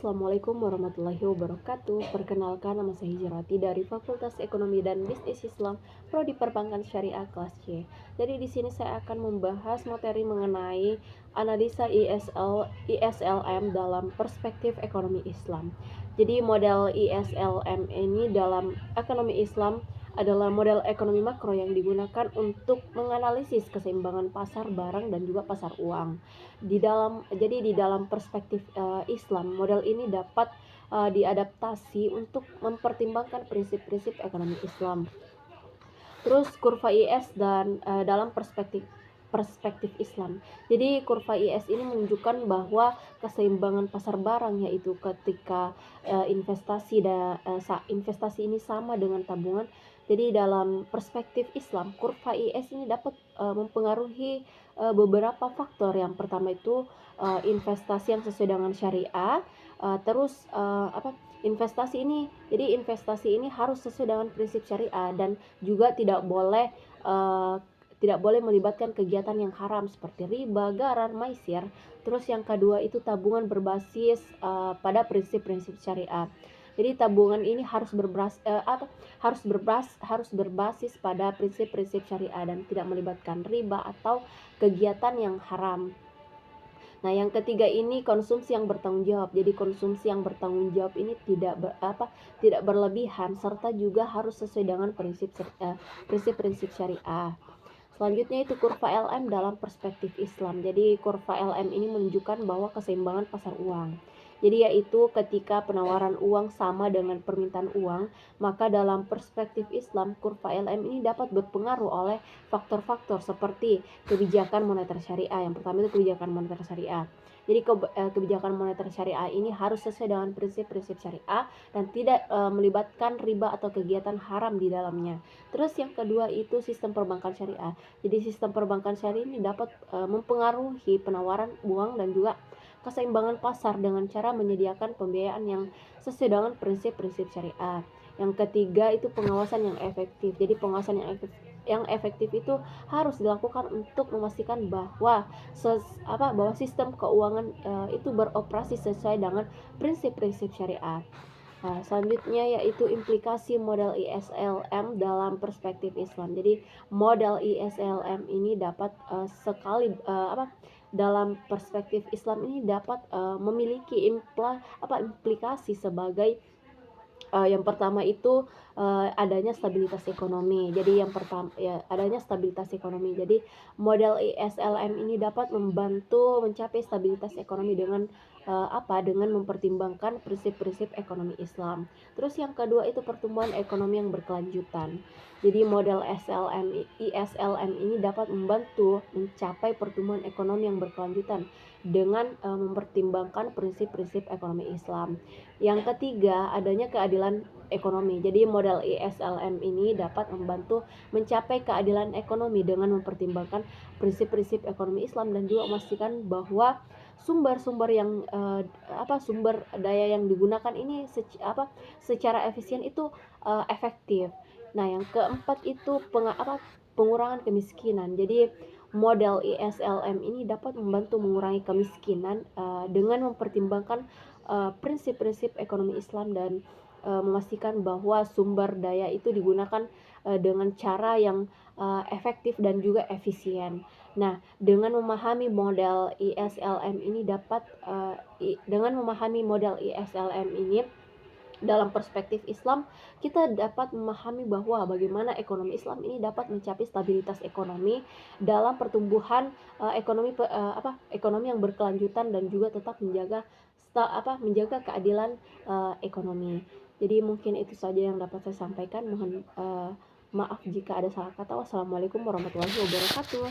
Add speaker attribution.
Speaker 1: Assalamualaikum warahmatullahi wabarakatuh. Perkenalkan, nama saya Hijrati dari Fakultas Ekonomi dan Bisnis Islam, Prodi Perbankan Syariah kelas C. Jadi di sini saya akan membahas materi mengenai analisa ISLM dalam perspektif ekonomi Islam. Jadi model ISLM ini dalam ekonomi Islam adalah model ekonomi makro yang digunakan untuk menganalisis keseimbangan pasar barang dan juga pasar uang. Di dalam perspektif Islam, model ini dapat diadaptasi untuk mempertimbangkan prinsip-prinsip ekonomi Islam. Terus kurva IS dan dalam perspektif Islam. Jadi kurva IS ini menunjukkan bahwa keseimbangan pasar barang, yaitu ketika investasi ini sama dengan tabungan. Jadi dalam perspektif Islam, kurva IS ini dapat mempengaruhi beberapa faktor. Yang pertama itu investasi yang sesuai dengan syariah. Investasi ini harus sesuai dengan prinsip syariah dan juga tidak boleh melibatkan kegiatan yang haram seperti riba, gharar, maisir. Terus yang kedua itu tabungan berbasis pada prinsip-prinsip syariah. Jadi tabungan ini harus berbasis pada prinsip-prinsip syariah dan tidak melibatkan riba atau kegiatan yang haram. Nah, yang ketiga ini konsumsi yang bertanggung jawab. Jadi konsumsi yang bertanggung jawab ini tidak berlebihan serta juga harus sesuai dengan prinsip-prinsip syariah. Selanjutnya itu kurva LM dalam perspektif Islam. Jadi kurva LM ini menunjukkan bahwa keseimbangan pasar uang. Jadi yaitu ketika penawaran uang sama dengan permintaan uang, maka dalam perspektif Islam, kurva LM ini dapat berpengaruh oleh faktor-faktor seperti kebijakan moneter syariah. Yang pertama itu kebijakan moneter syariah. Jadi kebijakan moneter syariah ini harus sesuai dengan prinsip-prinsip syariah dan tidak melibatkan riba atau kegiatan haram di dalamnya. Terus yang kedua itu sistem perbankan syariah. Jadi sistem perbankan syariah ini dapat mempengaruhi penawaran uang dan juga keseimbangan pasar dengan cara menyediakan pembiayaan yang sesuai dengan prinsip-prinsip syariah. Yang ketiga itu pengawasan yang efektif. Jadi pengawasan yang efektif itu harus dilakukan untuk memastikan bahwa sistem keuangan itu beroperasi sesuai dengan prinsip-prinsip syariah. Selanjutnya yaitu implikasi model ISLM dalam perspektif Islam. Jadi model ISLM ini dapat dalam perspektif Islam ini dapat memiliki implikasi sebagai yang pertama itu adanya stabilitas ekonomi. Jadi yang pertama adanya stabilitas ekonomi. Jadi model ISLM ini dapat membantu mencapai stabilitas ekonomi dengan mempertimbangkan prinsip-prinsip ekonomi Islam. Terus yang kedua itu pertumbuhan ekonomi yang berkelanjutan. Jadi model ISLM ini dapat membantu mencapai pertumbuhan ekonomi yang berkelanjutan dengan mempertimbangkan prinsip-prinsip ekonomi Islam. Yang ketiga, adanya keadilan ekonomi. Jadi model ISLM ini dapat membantu mencapai keadilan ekonomi dengan mempertimbangkan prinsip-prinsip ekonomi Islam dan juga memastikan bahwa sumber daya yang digunakan ini secara efisien itu efektif. Nah, yang keempat itu pengurangan kemiskinan. Jadi model ISLM ini dapat membantu mengurangi kemiskinan dengan mempertimbangkan prinsip-prinsip ekonomi Islam dan memastikan bahwa sumber daya itu digunakan dengan cara yang efektif dan juga efisien. Nah, dengan memahami model ISLM ini dalam perspektif Islam, kita dapat memahami bahwa bagaimana ekonomi Islam ini dapat mencapai stabilitas ekonomi dalam pertumbuhan ekonomi yang berkelanjutan dan juga tetap menjaga keadilan ekonomi. Jadi mungkin itu saja yang dapat saya sampaikan. Mohon maaf jika ada salah kata. Wassalamualaikum warahmatullahi wabarakatuh.